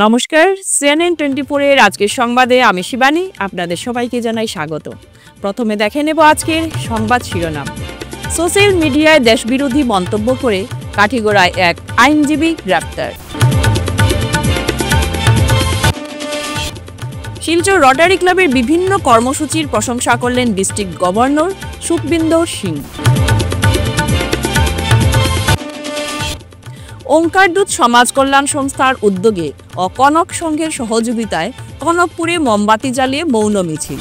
নমস্কার, CNN 24 এর আজকের সংবাদে আমি শিবানী আপনাদের সবাইকে জানাই স্বাগত। প্রথমে দেখে নেব আজকের সংবাদ শিরোনাম। সোশ্যাল মিডিয়ায় দেশবিরোধী মন্তব্য করে কাঠিগড়ায় এক আইনজীবী গ্রেপ্তার। শিলচর রটারি ক্লাবের বিভিন্ন কর্মসূচির প্রশংসা করলেন ডিস্ট্রিক্ট গভর্নর সুখবিন্দর সিং। ওঙ্কারদূত সমাজ কল্যাণ সংস্থার উদ্যোগে ও কনক সংঘের সহযোগিতায় কনকপুরে মোমবাতি জ্বালিয়ে মৌন মিছিল।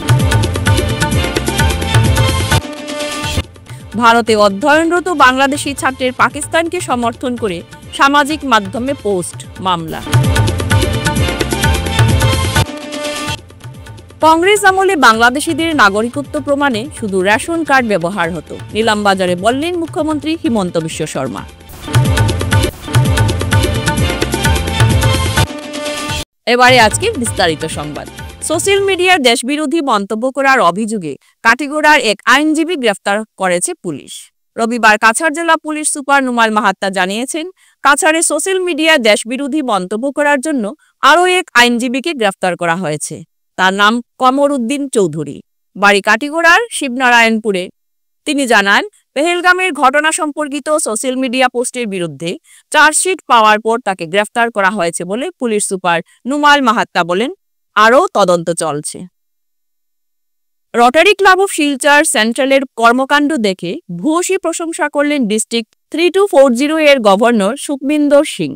ভারতে অধ্যয়নরত বাংলাদেশি ছাত্রের পাকিস্তানকে সমর্থন করে সামাজিক মাধ্যমে পোস্ট মামলা। কংগ্রেস আমলে বাংলাদেশিদের নাগরিকত্ব প্রমাণে শুধু রেশন কার্ড ব্যবহার হতো, নিলামবাজারে বললেন মুখ্যমন্ত্রী হিমন্ত বিশ্ব শর্মা। এবারে আজকে বিস্তারিত সংবাদ। সোশ্যাল মিডিয়ার দেশবিরোধী মন্তব্য করার অভিযোগে কাঠিগড়ার এক আইনজীবী গ্রেফতার করেছে পুলিশ। রবিবার কাছাড় জেলা পুলিশ সুপার নুমাল মাহাত্তা জানিয়েছেন, কাছাড়ে সোশ্যাল মিডিয়ায় দেশবিরোধী মন্তব্য করার জন্য আরও এক আইনজীবীকে গ্রেফতার করা হয়েছে। তার নাম কমর উদ্দিন চৌধুরী, বাড়ি কাঠিগড়ার শিবনারায়ণপুরে। তিনি জানান, পেহেলগামের ঘটনা সম্পর্কিত সোশ্যাল মিডিয়া পোস্টের বিরুদ্ধে চার্জশিট পাওয়ার পর তাকে গ্রেফতার করা হয়েছে বলে পুলিশ সুপার নুমাল মাহাত্তা বলেন। আরও তদন্ত চলছে। রটারি ক্লাব অফ শিলচর সেন্ট্রালের কর্মকাণ্ড দেখে ভূয়সী প্রশংসা করলেন ডিস্ট্রিক্ট 3240 এর গভর্নর সুখবিন্দর সিং।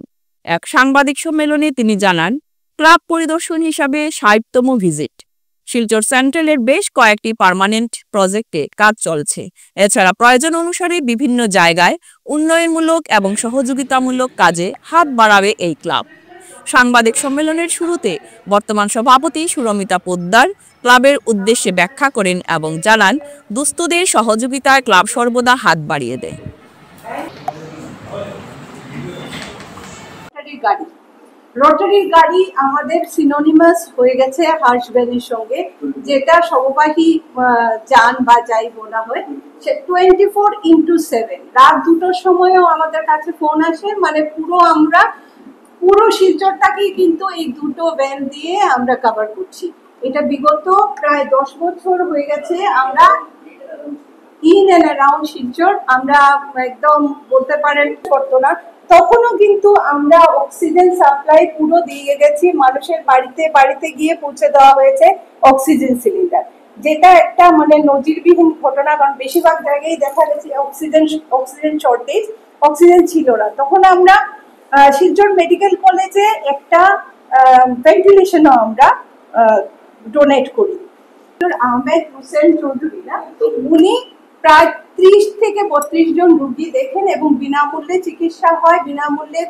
এক সাংবাদিক সম্মেলনে তিনি জানান, ক্লাব পরিদর্শন হিসাবে 60তম ভিজিট। শিলচর সেন্ট্রালের বেশ কয়েকটি পার্মানেন্ট প্রজেক্টে কাজ চলছে। এছাড়া প্রয়োজন অনুসারে বিভিন্ন জায়গায় উন্নয়নমূলক এবং সহযোগিতামূলক কাজে হাত বাড়াবে এই ক্লাব। সাংবাদিক সম্মেলনের শুরুতে বর্তমান সভাপতি সুরমিতা পোদ্দার ক্লাবের উদ্দেশ্যে ব্যাখ্যা করেন এবং জানান, দুস্থদের সহযোগিতায় ক্লাব সর্বদা হাত বাড়িয়ে দেয়। রটারির গাড়ি আমাদের সিনোনিমাস হয়ে গেছে হার্স ভ্যানের সঙ্গে, যেটা সমবাহী যান বা যাই বলা হয়। 24x7 রাত 2টোর সময়ও আমাদের কাছে ফোন আসে। মানে পুরো শিলচরটাকেই কিন্তু এই দুটো ভ্যান দিয়ে আমরা কভার করছি। এটা বিগত প্রায় 10 বছর হয়ে গেছে। আমরা ইন অ্যান্ড অ্যারাউন্ড শিলচর আমরা একদম বলতে পারেন করতো না। তখনও কিন্তু আমরা অক্সিজেন সাপ্লাই পুরো দিয়ে গেছি। মানুষের বাড়িতে বাড়িতে গিয়ে পৌঁছে দেওয়া হয়েছে অক্সিজেন সিলিন্ডার, যেটা একটা মানে নজিরবিহীন ঘটনা। কারণ বেশিরভাগ জায়গায় দেখা গেছে অক্সিজেন শর্টেজ, অক্সিজেন ছিল না। তখন আমরা শিলচর মেডিকেল কলেজে একটা ভেন্টিলেশনও আমরা ডোনেট করি। আহমেদ হোসেন চৌধুরী না, উনি প্রায় 30 থেকে 32 জন রোগী দেখেন এবং বিনামূল্যে চিকিৎসা হয়। বিনামূল্যে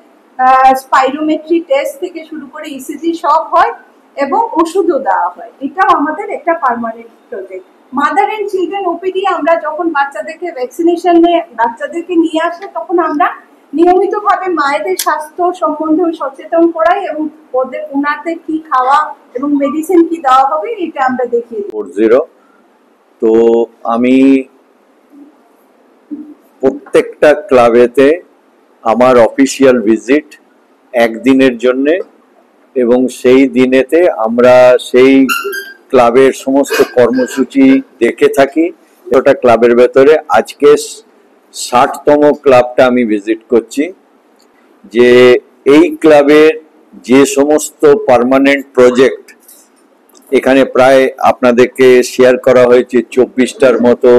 স্পাইরোমেট্রি টেস্ট থেকে শুরু করে ইসিজি সব হয় এবং ওষুধও দেওয়া হয়। এটাও আমাদের একটা permanent project. Mother and children OPD আমরা যখন বাচ্চাদেরকে ভ্যাকসিনেশন বাচ্চাদেরকে নিয়ে আসে, তখন আমরা নিয়মিতভাবে মায়েদের স্বাস্থ্য সম্বন্ধে সচেতন করাই এবং ওনাদের কি খাওয়া এবং মেডিসিন কি দেওয়া হবে এটা আমরা দেখিয়ে দিই। তো আমি প্রত্যেকটা ক্লাবেতে আমার অফিসিয়াল ভিজিট একদিনের জন্যে, এবং সেই দিনেতে আমরা সেই ক্লাবের সমস্ত কর্মসূচি দেখে থাকি। ওটা ক্লাবের ভেতরে আজকে 60তম ক্লাবটা আমি ভিজিট করছি। যে এই ক্লাবের যে সমস্ত পার্মানেন্ট প্রজেক্ট এখানে প্রায় আপনাদেরকে শেয়ার করা হয়েছে, 24টার মতো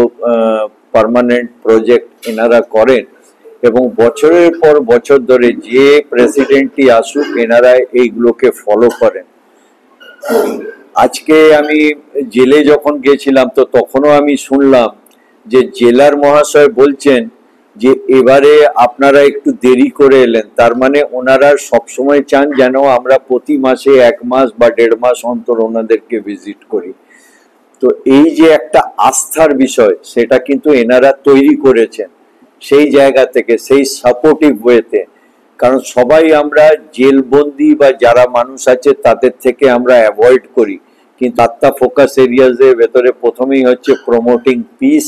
পার্মানেন্ট প্রজেক্ট এনারা করেন এবং বছরের পর বছর ধরে যে প্রেসিডেন্টই আসুক এনারা এইগুলোকে ফলো করেন। আজকে আমি জেলে যখন গেছিলাম তো তখনও আমি শুনলাম যে জেলার মহাশয় বলছেন যে এবারে আপনারা একটু দেরি করে এলেন। তার মানে ওনারা সবসময় চান যেন আমরা প্রতি মাসে 1 মাস বা 1.5 মাস অন্তর ওনাদেরকে ভিজিট করি। তো এই যে একটা আস্থার বিষয়, সেটা কিন্তু এনারা তৈরি করেছেন সেই জায়গা থেকে, সেই সাপোর্টিভ ওয়েতে। কারণ সবাই আমরা জেলবন্দি বা যারা মানুষ আছে তাদের থেকে আমরা অ্যাভয়েড করি, কিন্তু আত্মা ফোকাস এরিয়াজের ভেতরে প্রথমেই হচ্ছে প্রমোটিং পিস,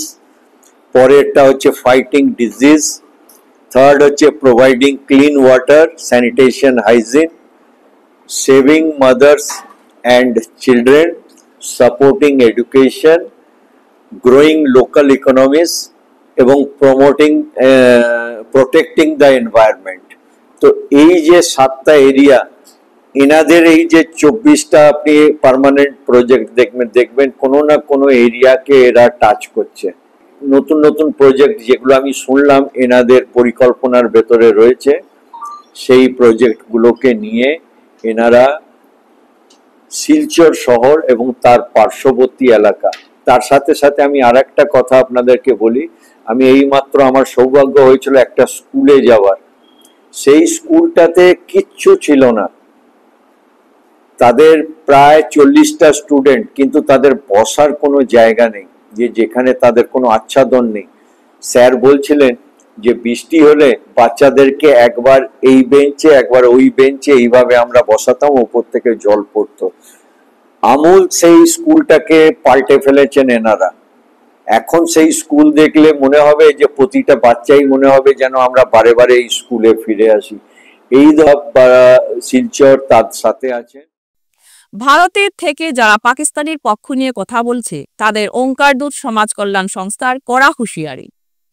পরেরটা হচ্ছে ফাইটিং ডিজিজ, থার্ড হচ্ছে providing clean water, sanitation, hygiene, saving mothers and children, supporting education, growing local economies এবং protecting the environment. তো এই যে 7টা এরিয়া, এনাদের এই যে 24টা আপনি পার্মানেন্ট প্রজেক্ট দেখবেন কোনো না কোনো এরিয়াকে এরা টাচ করছে। নতুন নতুন প্রজেক্ট যেগুলো আমি শুনলাম এনাদের পরিকল্পনার ভেতরে রয়েছে, সেই প্রজেক্টগুলোকে নিয়ে এনারা শিলচর শহর এবং তার পার্শ্ববর্তী এলাকা, তার সাথে সাথে আমি আরেকটা কথা আপনাদেরকে বলি, আমি এইমাত্র আমার সৌভাগ্য হয়েছিল একটা স্কুলে যাওয়ার, সেই স্কুলটাতে কিচ্ছু ছিল না, তাদের প্রায় 40টা স্টুডেন্ট, কিন্তু তাদের বসার কোনো জায়গা নেই, যেখানে তাদের কোনো আচ্ছাদন নেই। স্যার বলছিলেন যে বৃষ্টি হলে বাচ্চাদেরকে একবার এই বেঞ্চে একবার ওই বেঞ্চে এইভাবে আমরা বসাতাম, উপর থেকে জল পড়তো। আমূল সেই স্কুলটাকে পাল্টে ফেলেছেন এনারা। এখন সেই স্কুল দেখলে মনে হবে যে প্রতিটা বাচ্চাই মনে হবে যেন আমরা বারে বারে এই স্কুলে ফিরে আসি। এই শিলচর তার সাথে আছে। ভারতের থেকে যারা পাকিস্তানের পক্ষ নিয়ে কথা বলছে তাদের ওঙ্কার দূত সমাজ কল্যাণ সংস্থার কড়া হুঁশিয়ারি,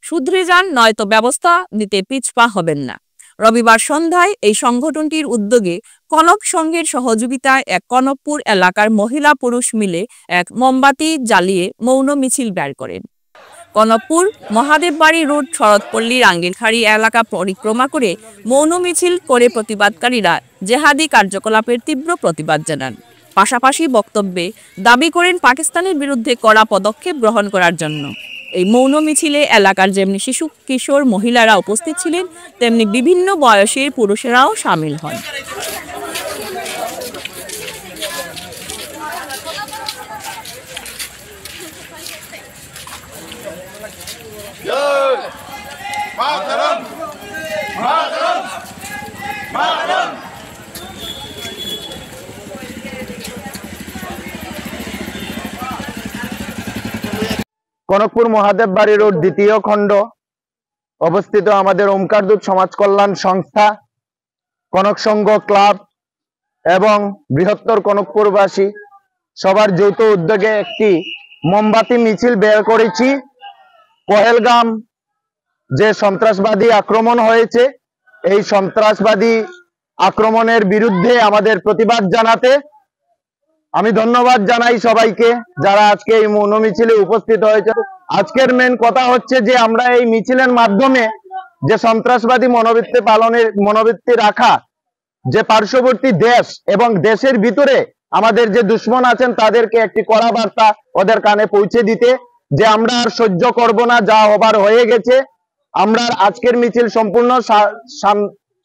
শুধরে যান নয়তো ব্যবস্থা নিতে পিছপা হবেন না। রবিবার সন্ধ্যায় এই সংগঠনটির উদ্যোগে কনক সংঘের সহযোগিতায় এক কনকপুর এলাকার মহিলা পুরুষ মিলে এক মোমবাতি জ্বালিয়ে মৌন মিছিল বের করেন। কনকপুর মহাদেববাড়ি রোড শরৎপল্লী রাঙ্গিরখাড়ি এলাকা পরিক্রমা করে মৌন মিছিল করে প্রতিবাদকারীরা জেহাদি কার্যকলাপের তীব্র প্রতিবাদ জানান। পাশাপাশি বক্তব্যে দাবি করেন পাকিস্তানের বিরুদ্ধে কড়া পদক্ষেপ গ্রহণ করার জন্য। এই মৌন মিছিলে এলাকার যেমনি শিশু কিশোর মহিলারা উপস্থিত ছিলেন, তেমনি বিভিন্ন বয়সের পুরুষেরাও সামিল হন। কনকপুর মহাদেব বাড়ি রোড 2য় খণ্ড অবস্থিত আমাদের ওমকার দূত সমাজ কল্যাণ সংস্থা, কনক সংঘ ক্লাব এবং বৃহত্তর কনকপুরবাসী সবার যৌথ উদ্যোগে একটি মোমবাতি মিছিল বের করেছি। পহেলগাম যে সন্ত্রাসবাদী আক্রমণ হয়েছে, এই সন্ত্রাসবাদী আক্রমণের বিরুদ্ধে আমাদের প্রতিবাদ জানাতে আমি ধন্যবাদ জানাই সবাইকে যারা আজকে এই মৌন মিছিলে উপস্থিত হয়েছে। আজকের মেন কথা হচ্ছে যে আমরা এই মিছিলের মাধ্যমে যে সন্ত্রাসবাদী মনোবৃত্তি রাখা যে পার্শ্ববর্তী দেশ এবং দেশের ভিতরে আমাদের যে দুশ্মন আছেন তাদেরকে একটি কড়া বার্তা ওদের কানে পৌঁছে দিতে, যে আমরা আর সহ্য করব না, যা হবার হয়ে গেছে। আমরা আজকের মিছিল সম্পূর্ণ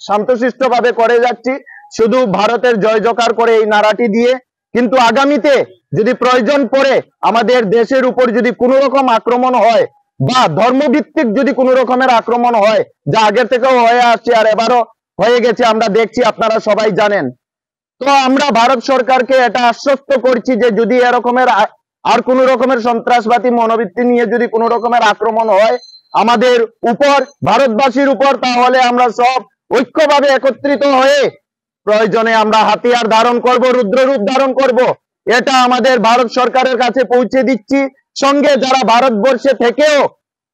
শান্তশিষ্টভাবে করে যাচ্ছি, শুধু ভারতের জয় জয়কার করে এই নারাটি দিয়ে। কিন্তু আগামীতে যদি প্রয়োজন পড়ে আমাদের দেশের উপর যদি কোনো রকম আক্রমণ হয় বা ধর্মভিত্তিক যদি কোনো রকমের আক্রমণ হয়, যা আগের থেকেও হয়ে আসছে আর এবারও হয়ে গেছে আমরা দেখছি, আপনারা সবাই জানেন, তো আমরা ভারত সরকারকে এটা আশ্বস্ত করছি যে যদি এরকমের আর কোন রকমের সন্ত্রাসবাদী মনোবৃত্তি নিয়ে যদি কোনো রকমের আক্রমণ হয় আমাদের উপর, ভারতবাসীর উপর, তাহলে আমরা সব ঐক্যভাবে একত্রিত হয়ে প্রয়োজনে আমরা হাতিয়ার ধারণ করব, রুদ্ররূপ ধারণ করব। এটা আমাদের ভারত সরকারের কাছে পৌঁছে দিচ্ছি। সঙ্গে যারা ভারতবর্ষে থেকেও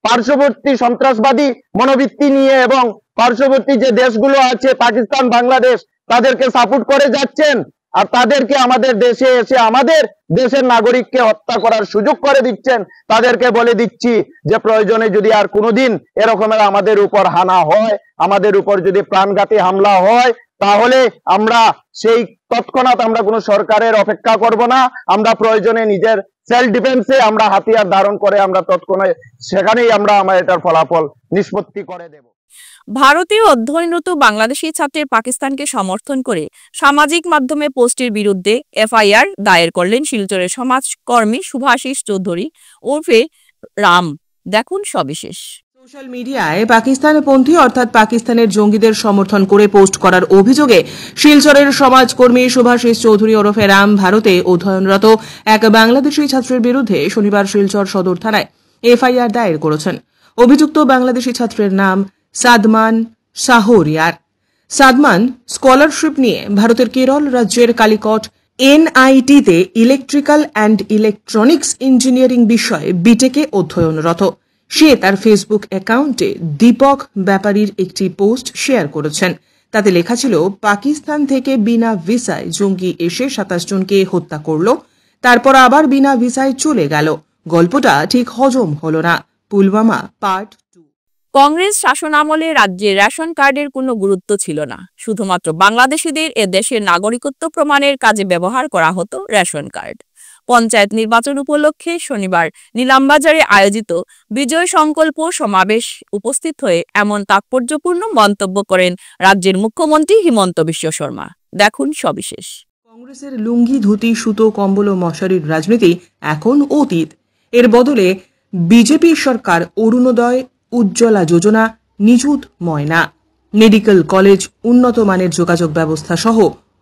পার্শ্ববর্তী সন্ত্রাসবাদী মনোবৃত্তি নিয়ে এবং পার্শ্ববর্তী যে দেশগুলো আছে পাকিস্তান, বাংলাদেশ, তাদেরকে সাপোর্ট করে যাচ্ছেন আর তাদেরকে আমাদের দেশে এসে আমাদের দেশের নাগরিককে হত্যা করার সুযোগ করে দিচ্ছেন, তাদেরকে বলে দিচ্ছি যে প্রয়োজনে যদি আর কোনোদিন এরকমের আমাদের উপর হানা হয়, আমাদের উপর যদি প্রাণঘাতী হামলা হয়, তাহলে আমরা সেই তৎক্ষণাৎ আমরা কোনো সরকারের অপেক্ষা করব না, আমরা প্রয়োজনে নিজের সেলফ ডিফেন্সে আমরা হাতিয়ার ধারণ করে আমরা তৎক্ষণাৎ সেখানেই আমরা এটার ফলাফল নিষ্পত্তি করে দেব। ভারতীয় অধ্যয়নরত বাংলাদেশি ছাত্রের পাকিস্তানকে সমর্থন করে সামাজিক মাধ্যমে পোস্টের বিরুদ্ধে এফআইআর দায়ের করলেন শিলচরের সমাজকর্মী শুভাশিস চৌধুরী ওরফে রাম। দেখুন সবিশেষ। সোশ্যাল মিডিয়ায় পাকিস্তানপন্থী অর্থাৎ পাকিস্তানের জঙ্গিদের সমর্থন করে পোস্ট করার অভিযোগে শিলচরের সমাজকর্মী শুভাশিস চৌধুরী ওরফে রাম ভারতে অধ্যয়নরত এক বাংলাদেশি ছাত্রের বিরুদ্ধে শনিবার শিলচর সদর থানায় এফআইআর দায়ের করেছেন। অভিযুক্ত বাংলাদেশি ছাত্রের নাম সাদমান শাহরিয়ার। সাদমান স্কলারশিপ নিয়ে ভারতের কেরল রাজ্যের কালিকট এনআইটিতে ইলেকট্রিক্যাল অ্যান্ড ইলেকট্রনিক্স ইঞ্জিনিয়ারিং বিষয়ে বিটেকে অধ্যয়নরত। সে তার ফেসবুক অ্যাকাউন্টে দীপক ব্যাপারীর একটি পোস্ট শেয়ার করেছেন। তাতে লেখা ছিল, পাকিস্তান থেকে বিনা ভিসায় জঙ্গি এসে 27 জনকে হত্যা করল, তারপর আবার বিনা ভিসায় চলে গেল। গল্পটা ঠিক হজম হলো না। পুলওয়ামা পার্ট 2। কংগ্রেস শাসনামলে রাজ্যে রেশন কার্ডের কোনো গুরুত্ব ছিল না। শুধুমাত্র বাংলাদেশিদের এ দেশের নাগরিকত্ব প্রমাণের কাজে ব্যবহার করা হতো রেশন কার্ড। পঞ্চায়েত নির্বাচন উপলক্ষে শনিবার নিলামবাজারে আয়োজিত বিজয় সংকল্প সমাবেশ উপস্থিত হয়ে এমন তাৎপর্যপূর্ণ মন্তব্য করেন রাজ্যের মুখ্যমন্ত্রী হিমন্ত বিশ্ব শর্মা। দেখুন সবিশেষ। কংগ্রেসের লুঙ্গি, ধুতি, সুতো, কম্বল ও মশারির রাজনীতি এখন অতীত। এর বদলে বিজেপি সরকার অরুণোদয়, উজ্জ্বলা যোজনা, নিযুত ময়না, মেডিকেল কলেজ, উন্নত মানের যোগাযোগ ব্যবস্থা সহ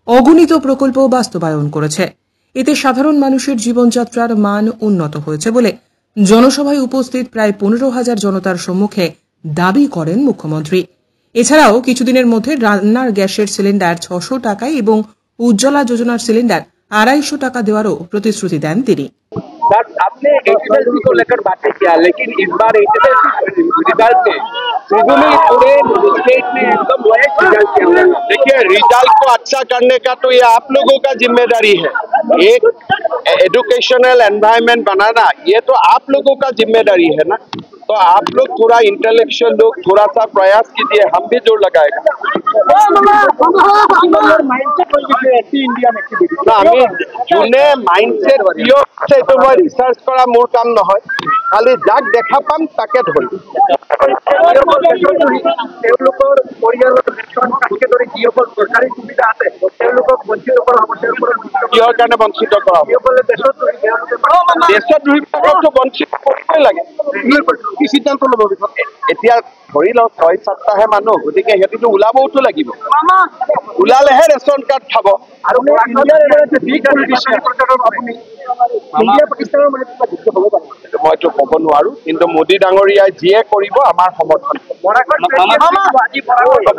অগণিত প্রকল্প বাস্তবায়ন করেছে। এতে সাধারণ মানুষের জীবনযাত্রার মান উন্নত হয়েছে বলে জনসভায় উপস্থিত প্রায় 15,000 জনতার সম্মুখে দাবি করেন মুখ্যমন্ত্রী। এছাড়াও কিছুদিনের মধ্যে রান্নার গ্যাসের সিলিন্ডার 600 টাকায় এবং উজ্জ্বলা যোজনার সিলিন্ডার 250 টাকা দেওয়ারও প্রতিশ্রুতি দেন তিনি। बट आपने एचएसएलसी को लेकर बातें किया, लेकिन इस बार एचएसएलसी रिजल्ट में पूरे स्टेट में एकदम लोएस्ट रिजल्ट किया। देखिए, रिजल्ट को अच्छा करने का तो ये आप लोगों का जिम्मेदारी है। एक एजुकेशनल एनवायरनमेंट बनाना ये तो आप लोगों का जिम्मेदारी है ना। तो आप लोग थोड़ा इंटेलेक्चुअल लोग थोड़ा सा प्रयास कीजिए, हम भी जोर लगाएगा না। আমি যোনে মাইন্ডসেট কিয় সেইটো মই ৰিচাৰ্চ কৰা মোৰ কাম নহয়, খালি যাক দেখা পাম তাকে ধৰিম। তেওঁলোকৰ পৰিয়ালৰ ধৰি যিসকল চৰকাৰী সুবিধা আছে তেওঁলোকক বঞ্চিত কৰা হ'ব। কিহৰ কাৰণে বঞ্চিত কৰা হ'ব? দেশদ্ৰোহীবিলাককতো বঞ্চিত কৰিবই লাগে। কি সিদ্ধান্ত ল'ব এতিয়া ধৰি লওক 6-7টাহে মানুহ, গতিকে সিহঁতিতো ওলাবওতো লাগিব। ওলালেহে ৰেচন কাৰ্ড খাব। আৰু মইতো ক'ব নোৱাৰো, কিন্তু মোদী ডাঙৰীয়াই যিয়ে কৰিব আমাৰ সমৰ্থন।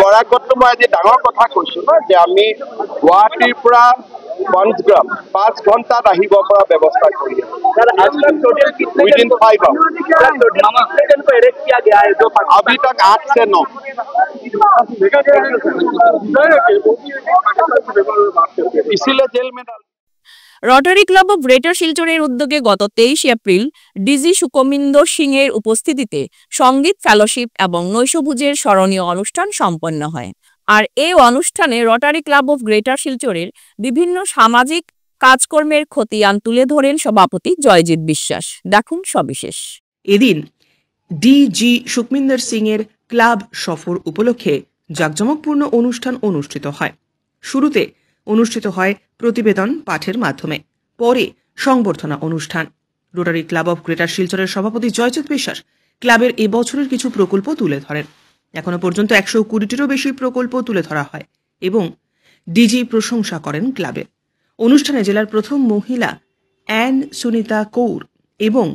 বৰাকতো মই আজি ডাঙৰ কথা কৈছো ন, যে আমি গুৱাহাটীৰ পৰা পঞ্চগ্ৰাম 5 ঘণ্টাত আহিব পৰা ব্যৱস্থা কৰি अभी तक 8 से 9 इसीलिए जेल में डाल। রটারি ক্লাব অব গ্রেটার শিলচরের উদ্যোগে গত 23 এপ্রিল ডিজি সুকমিন্দর সিং এর উপস্থিতিতে সঙ্গীত ফেলোশিপ এবং নৈশভোজের স্মরণীয় অনুষ্ঠান সম্পন্ন হয়। আর এই অনুষ্ঠানে রটারি ক্লাব অব গ্রেটার শিলচরের বিভিন্ন সামাজিক কাজকর্মের খতিয়ান তুলে ধরেন সভাপতি জয়জিৎ বিশ্বাস। দেখুন সবিশেষ। এদিন ডিজি সুকমিন্দর সিং এর ক্লাব সফর উপলক্ষে জাঁকজমকপূর্ণ অনুষ্ঠান অনুষ্ঠিত হয়। শুরুতে অনুষ্ঠিত হয় প্রতিবেদন পাঠের মাধ্যমে, পরে সংবর্ধনা অনুষ্ঠান। রোটারি ক্লাব অব গ্রেটার শিলচরের সভাপতি জয়জিৎ বিশ্বাস ক্লাবের এবছরের কিছু প্রকল্প তুলে ধরেন। এখনো পর্যন্ত 120টিরও বেশি প্রকল্প তুলে ধরা হয় এবং ডিজি প্রশংসা করেন ক্লাবের। অনুষ্ঠানে জেলার প্রথম মহিলা অ্যান সুনিতা কৌর এবং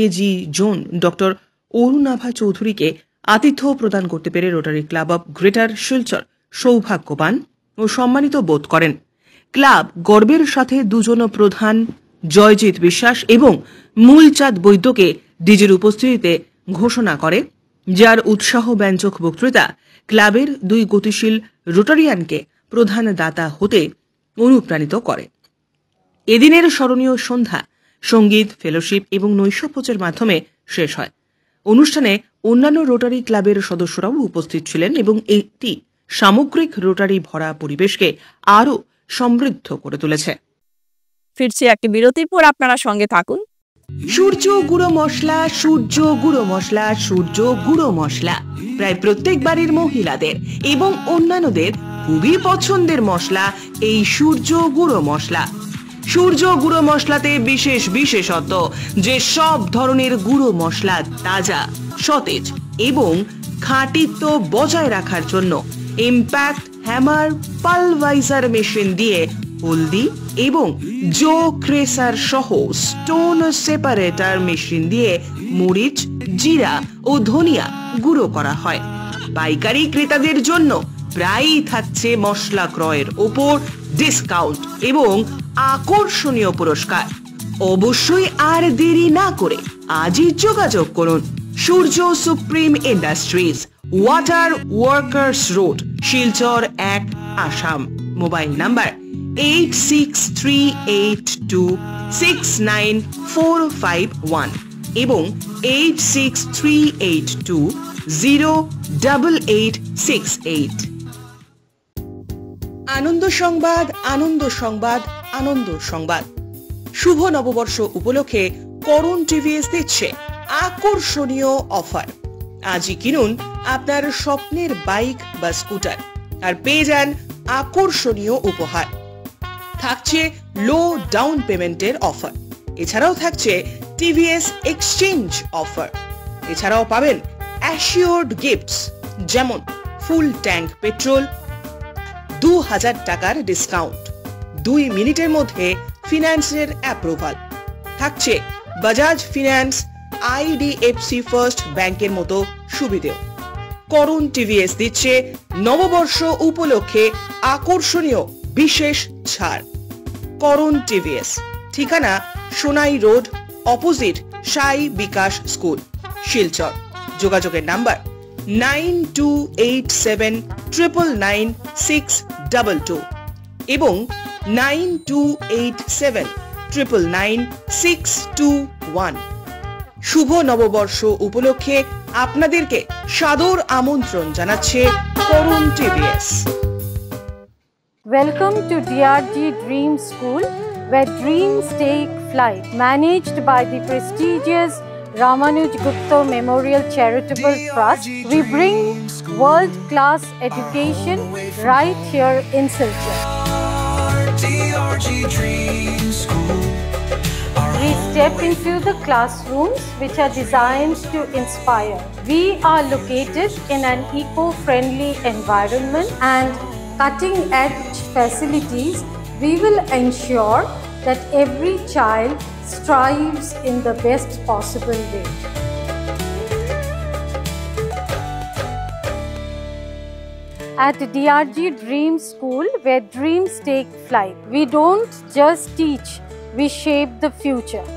এজি জোন ডক্টর অরুণাভা চৌধুরীকে আতিথ্য প্রদান করতে পেরে rotary club of greater Silchar সৌভাগ্যবান ও সম্মানিত বোধ করেন। ক্লাব গর্বের সাথে দুজন প্রধান জয়জিৎ বিশ্বাস এবং মূলচাঁদ বৈদ্যকে ডিজির উপস্থিতিতে ঘোষণা করে, যার উৎসাহ ব্যঞ্জক বক্তৃতা ক্লাবের 2 গতিশীল রোটারিয়ানকে প্রধান দাতা হতে অনুপ্রাণিত করে। এদিনের স্মরণীয় সন্ধ্যা সঙ্গীত, ফেলোশিপ এবং নৈশভোজের মাধ্যমে শেষ হয়। অনুষ্ঠানে অন্যান্য রোটারি ক্লাবের সদস্যরাও উপস্থিত ছিলেন এবং এটি সামগ্রিক রোটারি ভরা পরিবেশকে আরও সমৃদ্ধ করে তুলেছে। ফিরছি একটি বিরতির পর, আপনারা সঙ্গে থাকুন। সূর্য গুঁড়ো মশলা, সূর্য গুঁড়ো মশলা, সূর্য গুঁড়ো মশলা প্রায় প্রত্যেক বাড়ির মহিলাদের এবং অন্যান্যদের খুবই পছন্দের মশলা এই সূর্য গুঁড়ো মশলা। সূর্য গুঁড়ো মশলাতে বিশেষ বিশেষত্ব যে সব ধরনের গুঁড়ো মশলা তাজা, সতেজ এবং খাঁটিত্ব বজায় রাখার জন্য ইম্প্যাক্ট হ্যামার পালভাইজার মেশিন দিয়ে হলদি এবং জো ক্রেসার সহ স্টোন সেপারেটর মেশিন দিয়ে মরিচ, জিরা ও ধনিয়া গুঁড়ো করা হয়। পাইকারি ক্রেতাদের জন্য প্রায়ই থাকছে মশলা ক্রয়ের ওপর ডিসকাউন্ট এবং আকর্ষণীয় পুরস্কার। অবশ্যই আর দেরি না করে আজই যোগাযোগ করুন Surya supreme industries, water workers road, Silchar 1, Assam. Mobile number 8638269451 এবং 8638208868। আনন্দ সংবাদ, আনন্দ সংবাদ, আনন্দ সংবাদ। শুভ নববর্ষ উপলক্ষে করুণ টিভিএস দিচ্ছে আকর্ষণীয় অফার। আজই কিনুন আপনার স্বপ্নের বাইক বা স্কুটার আর পেয়ে যান আকর্ষণীয় উপহার। থাকছে লো ডাউন পেমেন্টের অফার। এছাড়াও থাকছে টিভিএস এক্সচেঞ্জ অফার। এছাড়াও পাবেন অ্যাসিওর্ড গিফটস, যেমন ফুল ট্যাঙ্ক পেট্রোল, 2000 টাকার ডিসকাউন্ট, 2 মিনিটের মধ্যে ফিন্যান্সের অ্যাপ্রুভাল। থাকছে বাজাজ ফিন্যান্স, আইডিএফসি ফার্স্ট ব্যাংকের মতো সুবিধেও। করুণ টিভিএস দিচ্ছে নববর্ষ উপলক্ষে আকর্ষণীয় বিশেষ ছাড়। করুণ টিভিএস, ঠিকানা সোনাই রোড, অপোজিট সাই বিকাশ স্কুল, শিলচর। যোগাযোগের নাম্বার 9287999622 এবং 9287999621। শুভ নববর্ষ উপলক্ষে আপনাদেরকে সাদর আমন্ত্রণ জানাচ্ছে করুণ TVS. Welcome to DRG Dream School, where dreams take flight. Managed by the prestigious Ramanuj Gupta Memorial Charitable Trust, we bring world-class education right here in Silchar. DRG Dream School. We step into the classrooms which are designed to inspire. We are located in an eco-friendly environment and cutting-edge facilities. We will ensure that every child strives in the best possible way. At DRG Dream School, where dreams take flight, we don't just teach, we shape the future.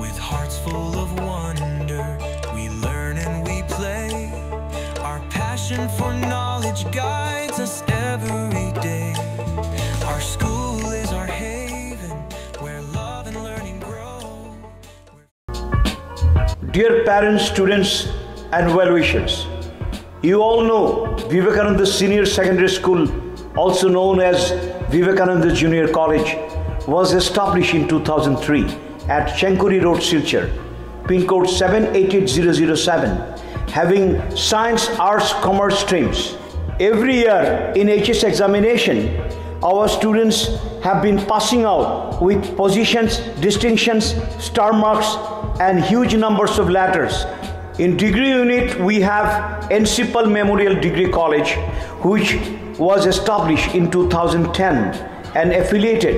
With hearts full of wonder, we learn and we play. Our passion for knowledge guides us every day. Our school is our haven, where love and learning grow. Dear parents, students and well-wishers, you all know Vivekananda Senior Secondary School, also known as Vivekananda Junior College, was established in 2003 at Chenkuri Road, Silchar, pin code 788007, having science, arts, commerce streams. Every year in HS examination, our students have been passing out with positions, distinctions, star marks, and huge numbers of letters. In degree unit, we have Encipal Memorial Degree College, which was established in 2010 and affiliated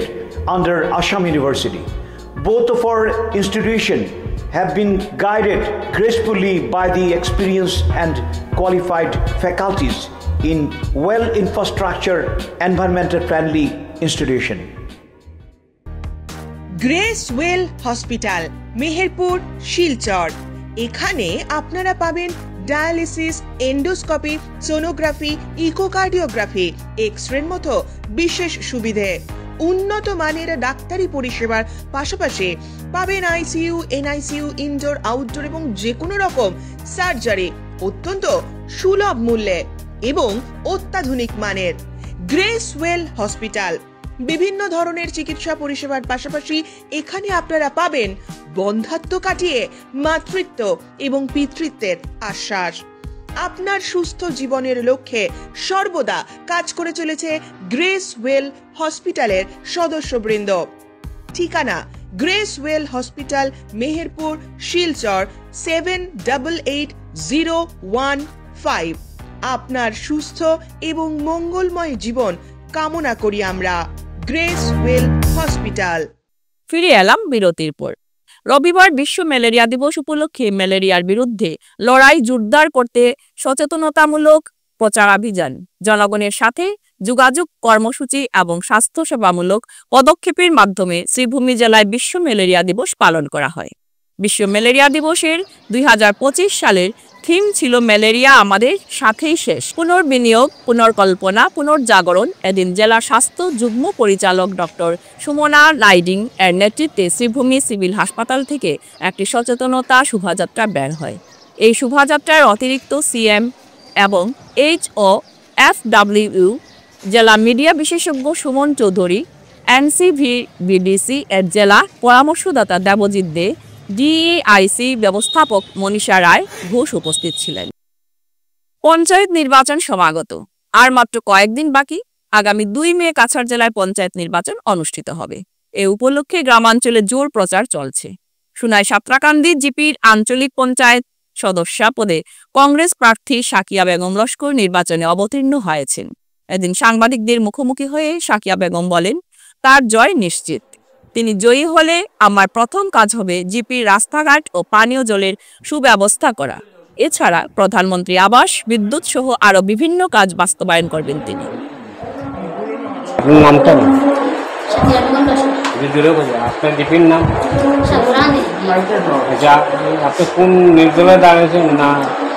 under Assam University. Both of our institutions have been guided gracefully by the experienced and qualified faculties in well-infrastructure, environmental-friendly institution. Grace well hospital, Meherpur, Silchar. এখানে আপনারা পাবেন dialysis, endoscopy, sonography, echocardiography, এক্স-রের মতো বিশেষ সুবিধে। উন্নত মানের ডাক্তারি পরিষেবার পাশাপাশি পাবেন আইসিইউ, এনআইসিইউ, ইনডোর, আউটডোর এবং যে কোনো রকম সার্জারি অত্যন্ত সুলভ মূল্যে এবং অত্যাধুনিক মানের। গ্রেস ওয়েল হসপিটাল বিভিন্ন ধরনের চিকিৎসা পরিষেবার পাশাপাশি এখানে আপনারা পাবেন বন্ধ্যাত্ব কাটিয়ে মাতৃত্ব এবং পিতৃত্বের আশ্বাস। আপনার সুস্থ জীবনের লক্ষ্যে সর্বদা কাজ করে চলেছে গ্রেস ওয়েল হসপিটালের সদস্যবৃন্দ। ঠিকানা grace well hospital, Meherpur, Silchar 788015। আপনার সুস্থ এবং মঙ্গলময় জীবন কামনা করি আমরা। Grace well hospital. ফিরে এলাম বিরতির পর। রবিবার বিশ্ব ম্যালেরিয়া দিবস উপলক্ষে ম্যালেরিয়ার বিরুদ্ধে লড়াই জোরদার করতে সচেতনতামূলক প্রচারাভিযান, জনগণের সাথে যোগাযোগ কর্মসূচি এবং স্বাস্থ্যসেবামূলক পদক্ষেপের মাধ্যমে শ্রীভূমি জেলায় বিশ্ব ম্যালেরিয়া দিবস পালন করা হয়। বিশ্ব ম্যালেরিয়া দিবসের 2025 সালের থিম ছিল ম্যালেরিয়া আমাদের সাথেই শেষ, পুনর্বিনিয়োগ, পুনর্কল্পনা, পুনর্জাগরণ। এদিন জেলা স্বাস্থ্য যুগ্ম পরিচালক ডক্টর সুমনা লাইডিং এর নেতৃত্বে শ্রীভূমি সিভিল হাসপাতাল থেকে একটি সচেতনতা শোভাযাত্রা বের হয়। এই শোভাযাত্রার অতিরিক্ত সিএম এবং HOFWU জেলা মিডিয়া বিশেষজ্ঞ সুমন চৌধুরী, NCVBDC এর জেলা পরামর্শদাতা দেবজিৎ দে, DEIC ব্যবস্থাপক মনীষা রায় ঘোষ উপস্থিত ছিলেন। পঞ্চায়েত নির্বাচন সমাগত, আর মাত্র কয়েকদিন বাকি। আগামী 2 মে কাছাড় জেলায় পঞ্চায়েত নির্বাচন অনুষ্ঠিত হবে। এ উপলক্ষে গ্রামাঞ্চলে জোর প্রচার চলছে। সুনাই সাতরাকান্দি জিপির আঞ্চলিক পঞ্চায়েত সদস্যা পদে কংগ্রেস প্রার্থী সাকিয়া বেগম লস্কর নির্বাচনে অবতীর্ণ হয়েছেন। এদিন সাংবাদিকদের মুখোমুখি হয়ে সাকিয়া বেগম বলেন, তার জয় নিশ্চিত। তিনি জয়ী হলে আমার প্রথম কাজ হবে জিপির রাস্তাঘাট ও পানীয় জলের সুব্যবস্থা করা। এছাড়া প্রধানমন্ত্রী আবাস, বিদ্যুৎ সহ আরও বিভিন্ন কাজ বাস্তবায়ন করবেন তিনি। আপনার জিপির নাম? আপনি কোন নির্দলে দাঁড়িয়েছেন না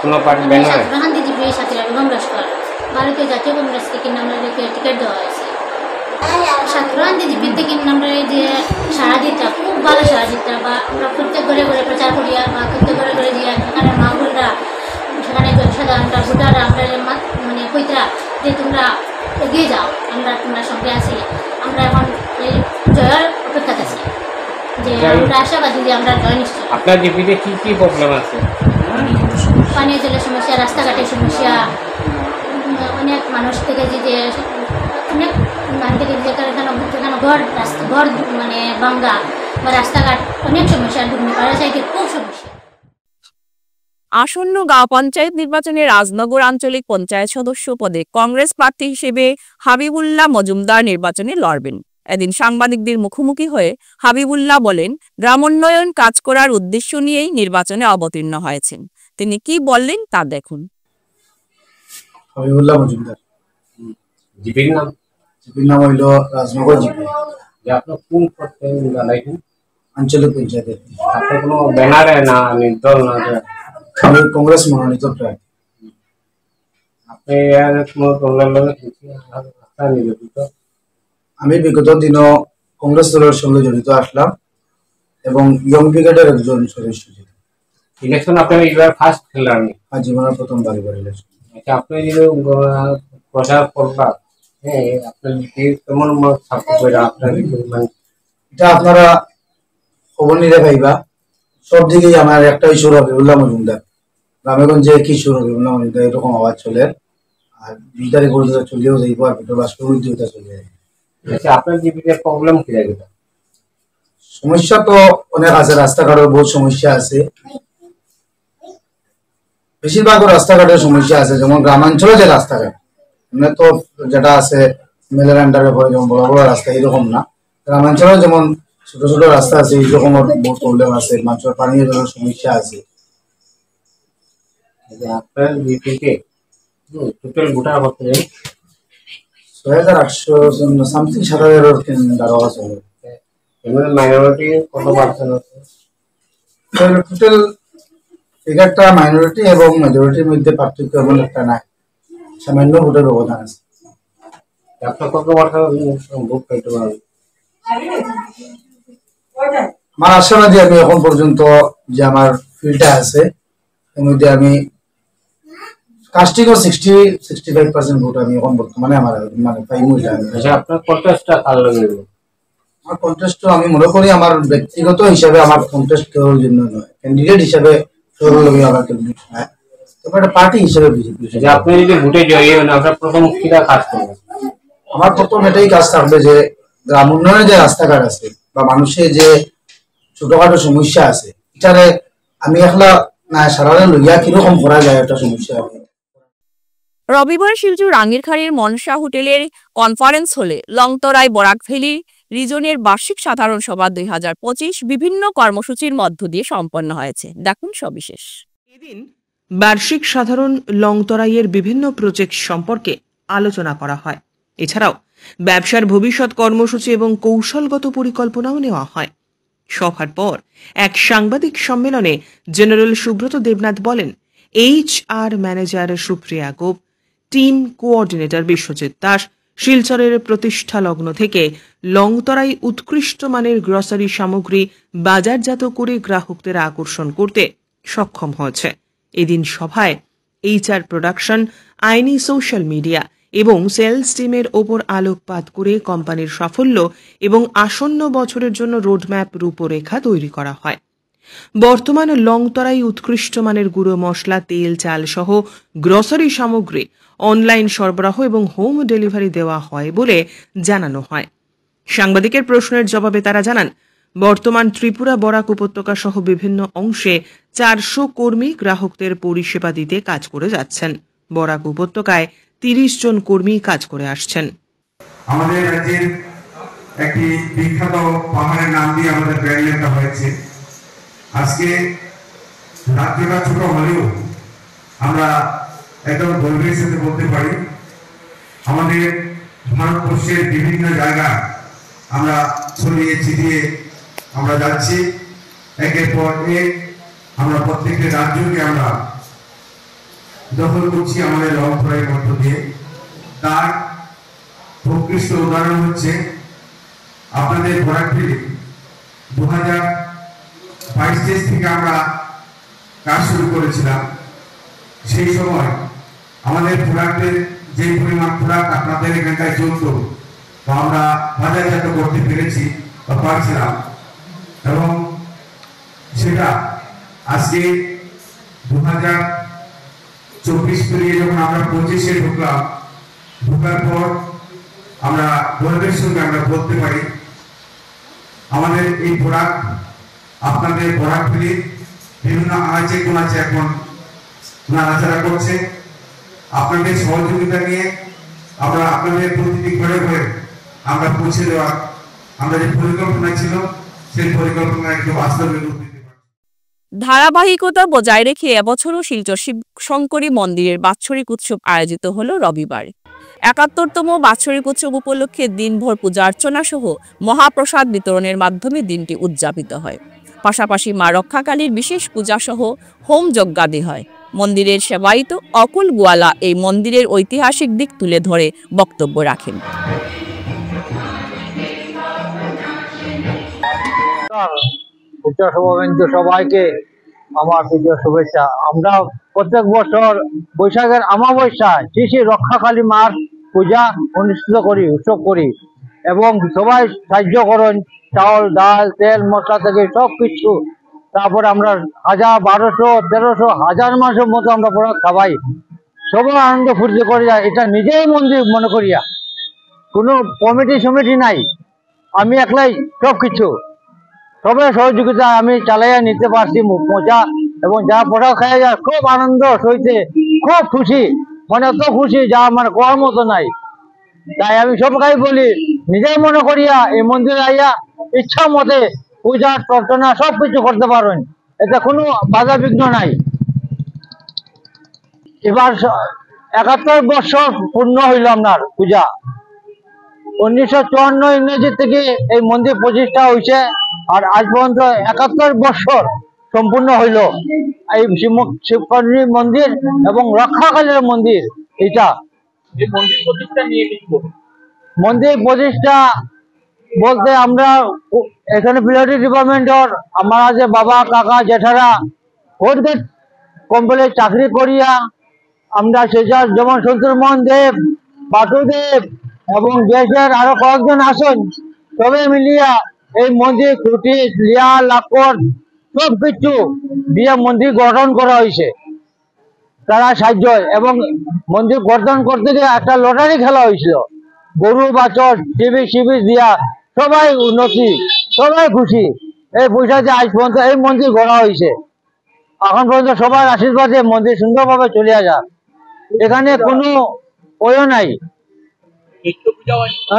কোনো পার্টি ব্যানারে? ভারতীয় জাতীয় কংগ্রেস থেকে আমাদেরকে টিকিট দেওয়া হয়েছে। সাতরান্দি জিপি থেকে আমরা যে সারা দিতা, খুব ভালো সারা দিতা, বা আমরা প্রত্যেক ঘরে ঘরে প্রচার করিয়া বা প্রত্যেক ঘরে ঘরে যে সেখানে মা বোনরা, সেখানে জনসাধারণরা, ভোটাররা আমরা মানে কইতরা যে তোমরা এগিয়ে যাও, আমরা তোমরা সঙ্গে আছি। আমরা এখন এই জয়ের অপেক্ষাতে আছি, যে আমরা আশাবাদী যে আমরা জয় নিশ্চয়। আপনার জিপিতে কি কি প্রবলেম আছে? পানীয় জলের সমস্যা, রাস্তাঘাটের সমস্যা, অনেক মানুষ থেকে যে অনেক মানুষ থেকে যেখানে ঘর মানে ভাঙ্গা বা রাস্তাঘাট, অনেক সমস্যা, সাইকেল খুব সমস্যা। আসন্ন গাঁও পঞ্চায়েত নির্বাচনে রাজনগর আঞ্চলিক পঞ্চায়েত সদস্য পদে কংগ্রেস প্রার্থী হিসেবে হাবিবুল্লাহ মজুমদার নির্বাচনে লড়বেন। এদিন সাংবাদিকদের মুখোমুখি হয়ে হাবিবুল্লাহ বলেন, গ্রামোন্নয়ন কাজ করার উদ্দেশ্য নিয়েই নির্বাচনে অবতীর্ণ হয়েছেন। তিনি কি বললেন তা দেখুন। হাবিবুল্লাহ মজুমদার। জিপির নাম? জিপির নাম হইল রাজনগর জিপি। আপনার কোন পদে দাঁড়াইছেন? আঞ্চলিক পঞ্চায়েতে। আপনার কোনো ব্যানারে না নির্দল না? আমি কংগ্রেস মনোনীত প্রার্থী। আপনি এর কোনো দলের লগে নিয়োজিত? আমি বিগত দিনও কংগ্রেস দলের সঙ্গে জড়িত আসলাম এবং ইয়ং ব্রিগেডের একজন সদস্য ছিলেন। ইলেকশন আপনার এবার ফার্স্ট খেলার? আর জীবনের প্রথম বারবার ইলেকশন। আচ্ছা, আপনি যে প্রচার করবা, হ্যাঁ, আপনার কেমন সাপোর্ট করে আপনার? এটা আপনারা খবর নিলে পাইবা। সব দিকেই আমার একটা সুর হাবিবুল্লাহ মজুমদার, গ্রামেগঞ্জে কি সুর হাবিবুল্লাহ মজুমদার এরকম আওয়াজ চলে। আর 2 তারিখ পর্যন্ত চলেও যাইব, আর ভিতর বাষ্পের মধ্যে চলে যাবে। আচ্ছা, আপনার জীবিতে প্রবলেম কি লাগে? সমস্যা তো অনেক আছে, রাস্তাঘাটের বহুত সমস্যা আছে। বেশিরভাগ রাস্তাঘাটের সমস্যা আছে, যেমন গ্রামাঞ্চলে যে রাস্তাঘাট মানে তো যেটা আছে মেলের আন্ডারে পড়ে, যেমন বড় বড় রাস্তা এরকম না। গ্রামাঞ্চলে যেমন ছোট ছোট রাস্তা আছে, এইরকম বহুত প্রবলেম আছে। মানুষের পানীয় জলের সমস্যা আছে। আপনার জিপিতে টোটাল ভোটার কত? 6800 সামথিং 7000 দ্বারা আছে। মাইনরিটি কত পার্সেন্ট আছে? টোটাল ফিগারটা মাইনরিটি এবং মেজরিটির মধ্যে পার্থক্য এমন একটা নাই, সামান্য ভোটের ব্যবধান আছে। আপনার কত পার্সেন্ট ভোট পাইতে পারবেন? আমার আশাবাদী আমি এখন পর্যন্ত যে আমার ফিল্ডটা আছে এর মধ্যে আমি কাস্টিং 60-65% ভোট আমি এখন বর্তমানে আমার মানে পাইমু। আপনার কন্টেস্টটা কার লাগে? আমার কন্টেস্ট আমি মনে করি আমার ব্যক্তিগত হিসাবে আমার কন্টেস্ট করার জন্য নয়, ক্যান্ডিডেট হিসাবে আমার ক্যান্ডিডেট নয়, তবে একটা পার্টি হিসাবে বিজেপি। আপনি যদি ভোটে জয়ী হন, আপনার প্রথম কিটা কাজ করবেন? আমার প্রথম এটাই কাজ থাকবে যে গ্রাম উন্নয়নে যে রাস্তাঘাট আছে বা মানুষের যে ছোটখাটো সমস্যা আছে, এটারে আমি একলা না সারারে লইয়া কিরকম করা যায় একটা সমস্যা। রবিবার শিলচর রাঙ্গিরখাড়ির মনসা হোটেলের কনফারেন্স হলে লংতরাই বরাক ভ্যালি রিজনের বার্ষিক সাধারণ সভা 2025 বিভিন্ন কর্মসূচির মধ্য দিয়ে সম্পন্ন হয়েছে। দেখুন সবিশেষ। এদিন বার্ষিক সাধারণ লংতরাইয়ের বিভিন্ন প্রজেক্ট সম্পর্কে আলোচনা করা হয়। এছাড়াও ব্যবসার ভবিষ্যৎ কর্মসূচি এবং কৌশলগত পরিকল্পনাও নেওয়া হয়। সভার পর এক সাংবাদিক সম্মেলনে জেনারেল সুব্রত দেবনাথ বলেন, HR ম্যানেজার সুপ্রিয়া গোপ, টিম কোঅর্ডিনেটর বিশ্বজিৎ দাস শিলচরের প্রতিষ্ঠা লগ্ন থেকে লংতরাই উৎকৃষ্ট মানের গ্রসারি সামগ্রী বাজারজাত করে গ্রাহকদের আকর্ষণ করতে সক্ষম হয়েছে। এদিন সভায় HR প্রোডাকশন, আইনি, সোশ্যাল মিডিয়া এবং সেলস টিমের ওপর আলোকপাত করে কোম্পানির সাফল্য এবং আসন্ন বছরের জন্য রোডম্যাপ রূপরেখা তৈরি করা হয়। বর্তমান লংতরাই উৎকৃষ্ট মানের গুঁড়ো মশলা, তেল, চাল সহ গ্রসারি সামগ্রী অনলাইন সরবরাহ এবং হোম ডেলিভারি দেওয়া হয় বলে জানানো হয়। সাংবাদিকের প্রশ্নের জবাবে তারা জানান, বর্তমান ত্রিপুরা বরাক উপত্যকা সহ বিভিন্ন অংশে 400 কর্মী গ্রাহকদের পরিষেবা দিতে কাজ করে যাচ্ছেন। বরাক উপত্যকায় 30 জন কর্মী কাজ করে আসছেন। আমাদের রাজ্যের একটি বিখ্যাত পাহাড়ের নাম দিয়ে আমাদের ব্র্যান্ড নেমটা হয়েছে। আজকে রাজ্যটা ছোট হলেও আমরা একদম গর্বের সাথে বলতে পারি, আমাদের ভারতবর্ষের বিভিন্ন জায়গা আমরা ছড়িয়ে ছিটিয়ে আমরা যাচ্ছি। একের পর এক আমরা প্রত্যেকটা রাজ্যকে আমরা দখল করছি আমাদের লংতরাইয়ের মধ্য দিয়ে। তার প্রকৃষ্ট উদাহরণ হচ্ছে আপনাদের বরাকভ্যালি 2022 থেকে আমরা কাজ শুরু করেছিলাম। সেই সময় আমাদের প্রোডাক্টের যে পরিমাণ প্রোডাক্ট আপনাদের এখানটায় চলত তো আমরা বাজারজাত করতে পেরেছি বা পারছিলাম, এবং সেটা আজকে 2024 পেরিয়ে যখন আমরা 25-এ ঢুকলাম, ঢোকার পর আমরা গর্বের সঙ্গে আমরা বলতে পারি আমাদের এই প্রোডাক্ট আপনাদের বরাকভ্যালির বিভিন্ন আনাচে কোনাচে এখন নাড়াচাড়া করছে। আপনাদের সহযোগিতা নিয়ে আমরা আপনাদের প্রতিটি ঘরে ঘরে আমরা পৌঁছে দেওয়ার আমরা যে পরিকল্পনা ছিল সেই পরিকল্পনা একটু বাস্তবে রূপ দিতে পারি। ধারাবাহিকতা বজায় রেখে এবছরও শিলচর শিব শঙ্করী মন্দিরের বাৎসরিক উৎসব আয়োজিত হল রবিবার। 71তম বাৎসরিক উৎসব উপলক্ষে দিনভর পূজা অর্চনা সহ মহাপ্রসাদ বিতরণের মাধ্যমে দিনটি উদযাপিত হয়। পাশাপাশি মা রক্ষাকালীর বিশেষ পূজা সহ হোম যজ্ঞাদি হয়। মন্দিরের সেবায়িত অকুল গোয়ালা এই মন্দিরের ঐতিহাসিক দিক তুলে ধরে বক্তব্য রাখেন। সবাইকে আমার পুজোর শুভেচ্ছা। আমরা প্রত্যেক বছর বৈশাখের অমাবস্যায় শ্রী রক্ষাকালী মার পূজা অনুষ্ঠিত করি, উৎসব করি, এবং সবাই সাহায্য করেন, চাউল, ডাল, তেল, মশলা থেকে সব কিছু। তারপরে আমরা 1000, 1200, 1300, 1000 মাসের মতো আমরা প্রোডাক্ট খাওয়াই। সবাই আনন্দ ফুর্তি করে যায়। এটা নিজেই মন্দির মনে করিয়া, কোনো কমিটি নাই, আমি একলাই সব কিছু, সবাই সহযোগিতা আমি চালাইয়া নিতে পারছি মজা, এবং যা প্রোডাক্ট খাওয়া যায় খুব আনন্দ সইতে, খুব খুশি, মানে এত খুশি যা আমার কোয়ার মতো নাই। তাই আমি সবকাই বলি, নিজেই মনে করিয়া এই মন্দিরে আইয়া ইচ্ছা মতে পূজা প্রার্থনা সবকিছু করতে পারেন, এতে কোনো বাধা বিঘ্ন নাই। এবার 71 বছর পূর্ণ হইল আপনার পূজা। 1954 ইংরেজি থেকে এই মন্দির প্রতিষ্ঠা হয়েছে, আর আজ পর্যন্ত 71 বছর সম্পূর্ণ হইল এই শিবশঙ্করী মন্দির এবং রক্ষাকালীর মন্দির। এটা মন্দির প্রতিষ্ঠা বলতে আমরা এখানে পিলারি ডিপার্টমেন্টের আমরা যে বাবা, কাকা, জেঠারা কোর্টগেট কোম্পানির চাকরি করিয়া আমরা সেজার যেমন সন্তোষমোহন দেব, বাটুদেব এবং দেশের আরো কয়েকজন আসেন, সবাই মিলিয়া এই মন্দির খুঁটি, লিয়া, লাকড় সব কিছু দিয়ে মন্দির গঠন করা হয়েছে। তারা সাহায্য, এবং মন্দির গঠন করতে গিয়ে একটা লটারি খেলা হয়েছিল, গরু বাছর শিবির দিয়া সবাই উন্নতি, সবাই খুশি। এই পয়সা যে আজ পর্যন্ত এই মন্দির গড়া হয়েছে, এখন পর্যন্ত সবার আশীর্বাদে মন্দির সুন্দরভাবে চলিয়া যায়। এখানে কোনো ওয় নাই।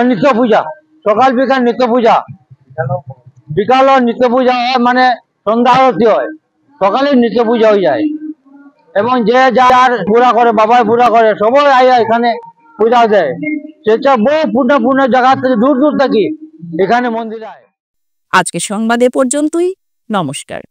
নিত্য পূজা, সকাল বিকাল নিত্য পূজা, বিকালও নিত্য পূজা হয়, মানে সন্ধ্যা আরতি হয়, সকালে নিত্য পূজা হয়ে যায়। এবং যে যার পুরা করে, বাবাই পুরা করে, সবাই আইয়া এখানে পূজা দেয়। সেটা বহু পূর্ণ জায়গা থেকে দূর দূর থেকে এখানে মন্দিরে আয়। আজকে সংবাদ এ পর্যন্তই। নমস্কার।